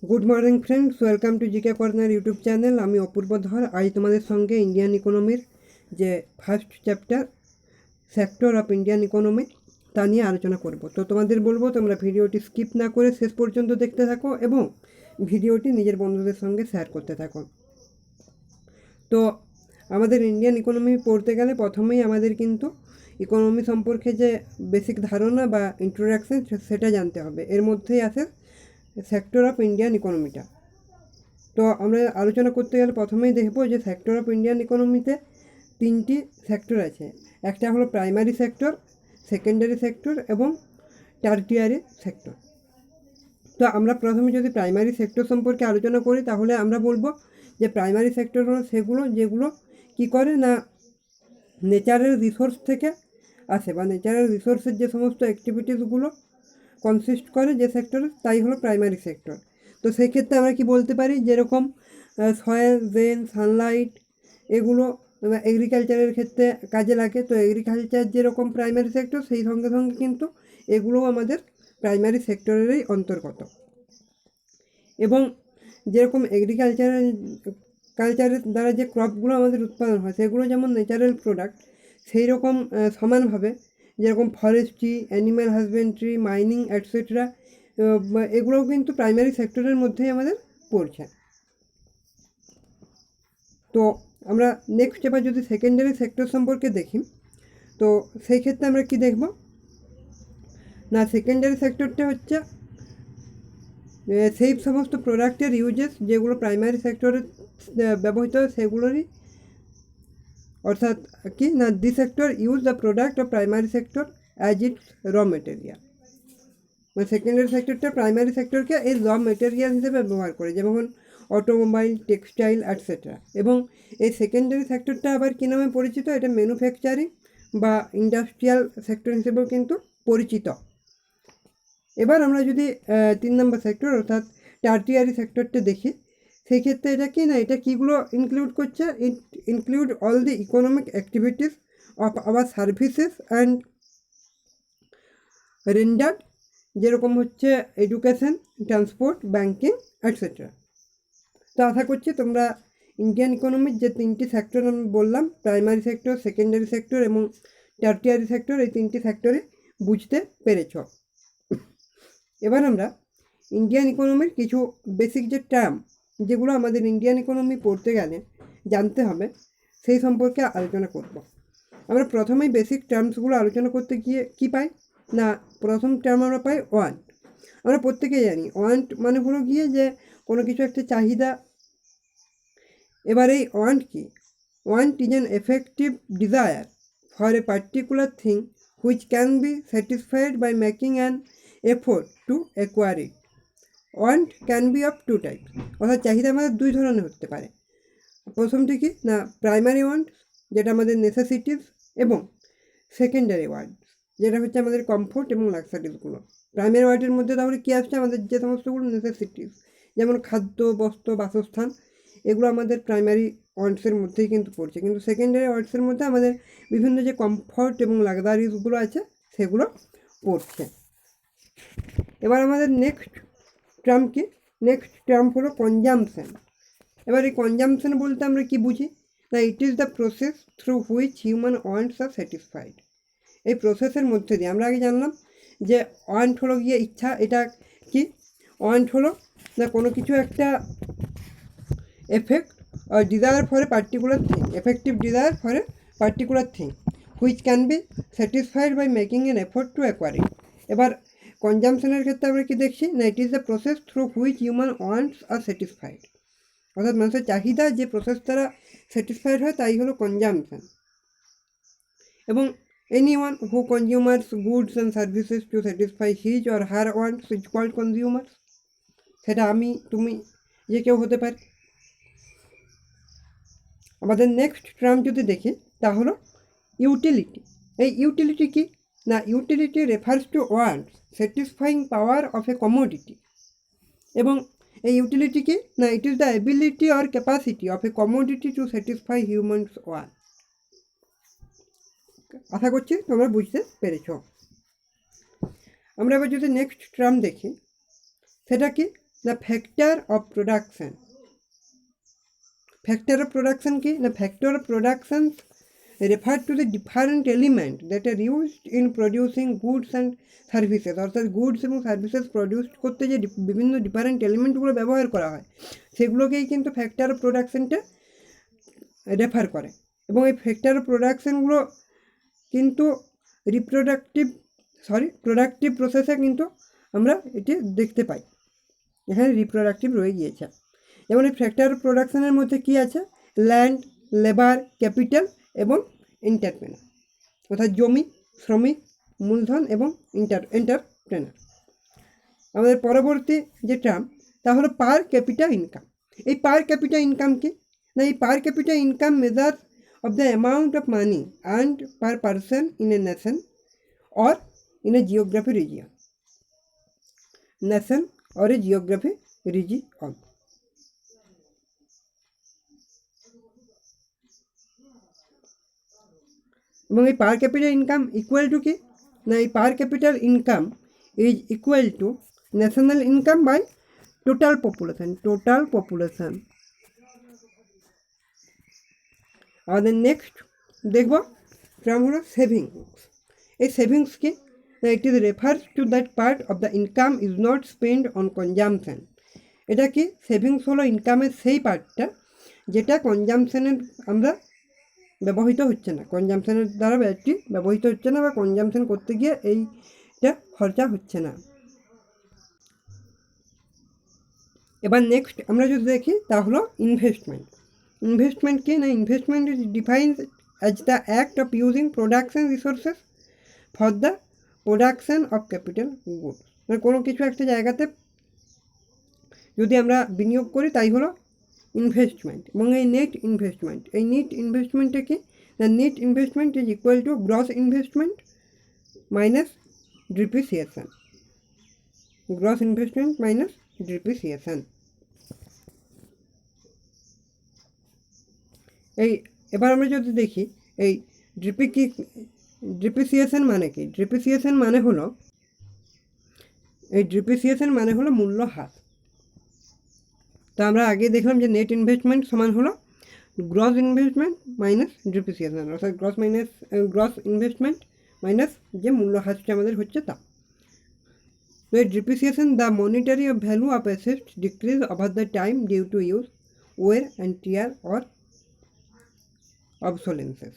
Good morning friends, welcome to GK corner YouTube channel. আমি অপূর্ব ধর। আজ তোমাদের সঙ্গে ইন্ডিয়ান ইকোনমির যে first chapter sector of Indian economy তা নিয়ে আলোচনা করব। তো তোমাদের বলবো তোমরা ভিডিওটি স্কিপ না করে শেষ পর্যন্ত দেখতে থাকো এবং ভিডিওটি নিজের বন্ধুদের সঙ্গে শেয়ার করতে থাকো। তো আমাদের ইন্ডিয়ান ইকোনমি পড়তে গেলে প্রথমেই আমাদের কিন্তু ইকোনমি সম্পর্কে যে বেসিক ধারণা বা ইন্ট্রোডাকশন সেটা জানতে হবে। এর মধ্যেই আছে সেক্টর অফ ইন্ডিয়ান ইকোনমিটা। তো আমরা আলোচনা করতে গেলে প্রথমেই দেখব যে সেক্টর অফ ইন্ডিয়ান ইকোনমিতে তিনটি সেক্টর আছে। একটা হলো প্রাইমারি সেক্টর, সেকেন্ডারি সেক্টর এবং টারটিয়ারি সেক্টর। তো আমরা প্রথমে যদি প্রাইমারি সেক্টর সম্পর্কে আলোচনা করি তাহলে আমরা বলবো যে প্রাইমারি সেক্টর হলো সেগুলো যেগুলো কী করে না নেচারের রিসোর্স থেকে আসে বা নেচারাল রিসোর্সের যে সমস্ত অ্যাক্টিভিটিসগুলো কনসিস্ট করে যে সেক্টরে, তাই হলো প্রাইমারি সেক্টর। তো সেই ক্ষেত্রে আমরা কি বলতে পারি, যেরকম সয়েল, রেন, সানলাইট এগুলো এগ্রিকালচারের ক্ষেত্রে কাজে লাগে। তো এগ্রিকালচার যেরকম প্রাইমারি সেক্টর, সেই সঙ্গে সঙ্গে কিন্তু এগুলোও আমাদের প্রাইমারি সেক্টরেরই অন্তর্গত। এবং যেরকম কালচারের দ্বারা যে ক্রপগুলো আমাদের উৎপাদন হয় সেগুলো যেমন ন্যাচারাল প্রোডাক্ট, সেই রকম সমানভাবে যেরকম forestry, animal husbandry, mining etcetera এগুলোও কিন্তু প্রাইমারি সেক্টরের মধ্যেই আমাদের পড়ছে। তো আমরা নেক্সট এবার যদি সেকেন্ডারি সেক্টর সম্পর্কে দেখি, তো সেই ক্ষেত্রে আমরা কি দেখব না, সেকেন্ডারি সেক্টরটা হচ্ছে সেই সমস্ত প্রোডাক্টের ইউজেস যেগুলো প্রাইমারি সেক্টরে ব্যবহৃত হয় সেগুলোরই, অর্থাৎ কি না, the sector use the product of primary sector as it's র মেটেরিয়াল। মানে সেকেন্ডারি সেক্টরটা প্রাইমারি সেক্টরকে এই র মেটেরিয়াল হিসেবে ব্যবহার করে, যেমন অটোমোবাইল, টেক্সটাইল অ্যাটসেট্রা। এবং এই সেকেন্ডারি সেক্টরটা আবার কী নামে পরিচিত, এটা ম্যানুফ্যাকচারিং বা ইন্ডাস্ট্রিয়াল সেক্টর হিসেবেও কিন্তু পরিচিত। এবার আমরা যদি 3 নম্বর সেক্টর অর্থাৎ টারটিয়ারি সেক্টরটা দেখি, সেই ক্ষেত্রে এটা কি না, এটা কীগুলো ইনক্লুড করছে, it include all the economic activities of our services and rendered, যেরকম হচ্ছে এডুকেশন, ট্রান্সপোর্ট, ব্যাঙ্কিং অ্যাটসেট্রা। তো আশা করছি তোমরা ইন্ডিয়ান ইকোনমির যে তিনটি সেক্টর আমি বললাম, প্রাইমারি সেক্টর, সেকেন্ডারি সেক্টর এবং টারটিয়ারি সেক্টর, এই তিনটি সেক্টরে বুঝতে পেরেছ। এবার আমরা ইন্ডিয়ান ইকোনমির কিছু বেসিক যে টার্ম যেগুলো আমাদের ইন্ডিয়ান ইকোনমি পড়তে গেলে জানতে হবে সেই সম্পর্কে আলোচনা করব। আমরা প্রথমেই বেসিক টার্মসগুলো আলোচনা করতে গিয়ে কি পাই না, প্রথম টার্ম আমরা পাই ওয়ান্ট। আমরা প্রত্যেকেই জানি ওয়ান্ট মানে হলো গিয়ে যে কোনো কিছু একটা চাহিদা। এবার এই ওয়ান্ট কি, want is an effective desire for a particular thing which can be satisfied by making an effort to acquire it. Want can be of two types, অর্থাৎ চাহিদা আমাদের দুই ধরনের হতে পারে। প্রথমটি কি না, প্রাইমারি ওয়ান্ট যেটা আমাদের নেসেসিটিস, এবং সেকেন্ডারি ওয়ান্ট যেটা হচ্ছে আমাদের কমফোর্ট এবং লাক্সারিসগুলো। প্রাইমারি ওয়ান্টের মধ্যে তাহলে কী আসছে, আমাদের যে সমস্তগুলো নেসেসিটিস যেমন খাদ্য, বস্ত্র, বাসস্থান, এগুলো আমাদের প্রাইমারি ওয়ান্টসের মধ্যেই কিন্তু পড়ছে। কিন্তু সেকেন্ডারি ওয়ান্টসের মধ্যে আমাদের বিভিন্ন যে কমফর্ট এবং লাক্সারিসগুলো আছে সেগুলো পড়ছে। এবার আমাদের নেক্সট টার্ম কি, নেক্সট টার্ম হলো কনজামশন। এবার এই কনজামশন বলতে আমরা কি বুঝি না, it is the process through which human wants R satisfied. এই প্রসেসের মধ্যে দিয়ে আমরা আগে জানলাম যে ওয়ান্ট হলো গিয়ে ইচ্ছা, এটা কি, ওয়ান্ট হলো না কোনো কিছু একটা effect or desire for a particular thing, effective desire for a particular thing which can be satisfied by making an effort to acquire it. এবার কনজামশনের ক্ষেত্রে আমরা কি দেখছি না, it is the process through which human wants R satisfied, অর্থাৎ মানুষের চাহিদা যে প্রসেস দ্বারা স্যাটিসফাইড হয় তাই হলো কনজামশন। এবং anyone who consumes goods and services to satisfy his or her wants is called consumers, সেটা আমি, তুমি, যে কেউ হতে পারে। আমাদের নেক্সট টার্ম যদি দেখি তা হলো ইউটিলিটি। এই ইউটিলিটি কি না, utility refers to wants satisfying power of a commodity. এবং এই ইউটিলিটি কি না, it is the ability or capacity of a commodity to satisfy humans want. আশা করছি তোমরা বুঝতে পেরেছ। আমরা এবার যদি নেক্সট টার্ম দেখি সেটা কি the factor of production. Factor of production কি না, factor of production refer to the different element that are used in producing goods and services, অর্থাৎ গুডস এবং সার্ভিসেস প্রডিউস করতে যে বিভিন্ন ডিফারেন্ট এলিমেন্টগুলো ব্যবহার করা হয় সেগুলোকেই কিন্তু ফ্যাক্টর অফ প্রোডাকশনটা রেফার করে। এবং এই ফ্যাক্টর অফ প্রোডাকশনগুলো কিন্তু প্রোডাক্টিভ প্রসেসে কিন্তু আমরা এটি দেখতে পাই, এখানে রিপ্রোডাক্টিভ রয়ে গিয়েছে। যেমন এই ফ্যাক্টর অফ প্রোডাকশনের মধ্যে কী আছে, ল্যান্ড, লেবার, ক্যাপিটাল এবং এন্টারপ্রেনার, অর্থাৎ জমি, শ্রমিক, মূলধন এবং এন্টারপ্রেনার। আমাদের পরবর্তী যে টার্ম তা হলো পার ক্যাপিটা ইনকাম। এই পার ক্যাপিটা ইনকাম কি না, এই per capita income measure of the amount of money earned per person in a nation or in a geography region. Nation or a geography region. এবং এই per capital income equal to কি না, এই per capital income is equal to national income by total population. আমাদের next দেখব term হলো savings. এই savings কি না, it is refers to that part of the income is not spend on consumption. এটা কি, সেভিংস হলো ইনকামের সেই পার্টটা যেটা কনজামশনের আমরা ব্যবহৃত হচ্ছে না, কনজামশনের দ্বারা ব্যাপারটি ব্যবহৃত হচ্ছে না বা কনজামশন করতে গিয়ে এইটা খরচা হচ্ছে না। এবার নেক্সট আমরা যদি দেখি তা হলো ইনভেস্টমেন্ট। ইনভেস্টমেন্ট কি না, investment is defined as the act of using production resources for the production of capital goods. মানে কোনো কিছু একটা জায়গাতে যদি আমরা বিনিয়োগ করি তাই হলো ইনভেস্টমেন্ট। এবং এই নেট ইনভেস্টমেন্টে কি the net investment is equal two gross investment minus depreciation. Gross investment minus depreciation. এবার আমরা যদি দেখি এই ডিপ্রিসিয়েশন মানে কি, ডিপ্রিসিয়েশন মানে হলো মূল্য হ্রাস। তো আমরা আগে দেখলাম যে নেট ইনভেস্টমেন্ট সমান হলো গ্রস ইনভেস্টমেন্ট মাইনাস ডিপ্রিসিয়েশন, অর্থাৎ গ্রস ইনভেস্টমেন্ট মাইনাস যে মূল্য হ্রাসটা আমাদের হচ্ছে তা। তো এই depreciation the monetary value of assets decrease over the time due to use, wear and tear or obsolescence.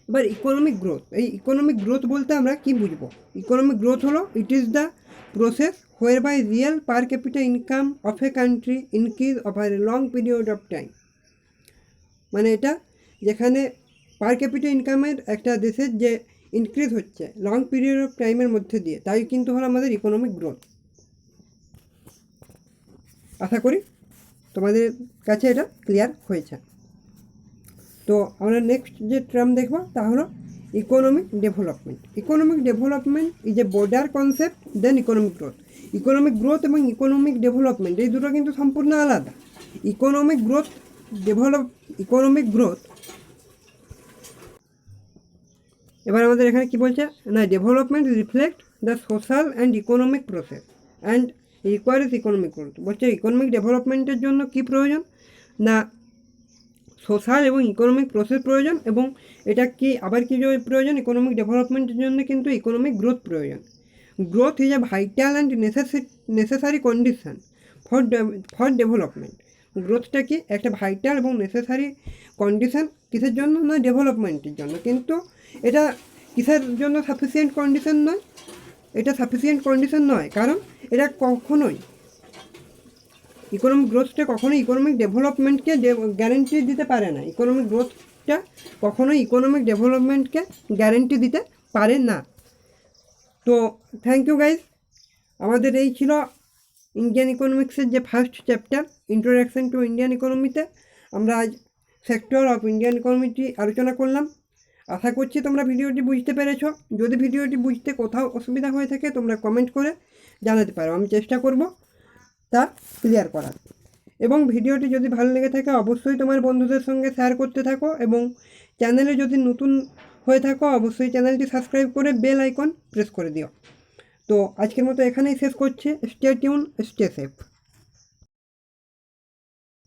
এবার ইকোনমিক গ্রোথ, এই ইকোনমিক গ্রোথ বলতে আমরা কি বুঝবো? ইকোনমিক গ্রোথ হলো it is the process whereby real per capita income of a country increase over a long period of time। মানে এটা যেখানে পার ক্যাপিটা ইনকামের একটা দেশের যে ইনক্রিজ হচ্ছে লং পিরিয়ড অফ টাইমের মধ্যে দিয়ে, তাই কিন্তু হলো আমাদের ইকোনমিক গ্রোথ। আশা করি তোমাদের কাছে এটা ক্লিয়ার হয়েছে। তো আমরা নেক্সট যে টার্ম দেখব তা হলো economic development. Economic development is a broader concept than economic growth. Economic growth এবং ইকোনমিক ডেভেলপমেন্ট এই দুটো কিন্তু সম্পূর্ণ আলাদা। ইকোনমিক গ্রোথ এবার আমাদের এখানে কি বলছে না, development reflect the social and economic process and requires economic growth. বলছে ইকোনমিক ডেভেলপমেন্টের জন্য কি প্রয়োজন না, সোশ্যাল এবং ইকোনমিক প্রসেস প্রয়োজন, এবং এটা কি আবার কি প্রয়োজন, ইকোনমিক ডেভেলপমেন্টের জন্য কিন্তু ইকোনমিক গ্রোথ প্রয়োজন। Growth is a vital and necessary condition for development. গ্রোথটা কি একটা ভাইটাল এবং নেসেসারি কন্ডিশন কিসের জন্য না, ডেভেলপমেন্টের জন্য। কিন্তু এটা কিসের জন্য সাফিসিয়েন্ট কন্ডিশন নয়, এটা সাফিসিয়েন্ট কন্ডিশন নয়, কারণ এটা কখনোই ইকোনমিক গ্রোথটা কখনোই ইকোনমিক ডেভেলপমেন্টকে গ্যারেন্টি দিতে পারে না। ইকোনমিক গ্রোথটা কখনোই ইকোনমিক ডেভেলপমেন্টকে গ্যারেন্টি দিতে পারে না। তো থ্যাংক ইউ গাইজ। আমাদের এই ছিল ইন্ডিয়ান ইকোনমিক্সের যে first chapter introduction to Indian ইকোনমিতে। আমরা আজ সেক্টর অফ ইন্ডিয়ান ইকোনমিটি আলোচনা করলাম। আশা করছি তোমরা ভিডিওটি বুঝতে পেরেছো। যদি ভিডিওটি বুঝতে কোথাও অসুবিধা হয়ে থাকে তোমরা কমেন্ট করে জানাতে পারো, আমি চেষ্টা করব তা ক্লিয়ার করার। এবং ভিডিওটি যদি ভালো লেগে থাকে অবশ্যই তোমার বন্ধুদের সঙ্গে শেয়ার করতে থাকো, এবং চ্যানেলে যদি নতুন হয়ে থাকো অবশ্যই চ্যানেলটি সাবস্ক্রাইব করে বেল আইকন প্রেস করে দিও। তো তো আজকের মতো এখানেই শেষ করছি। Stay tune, stay safe.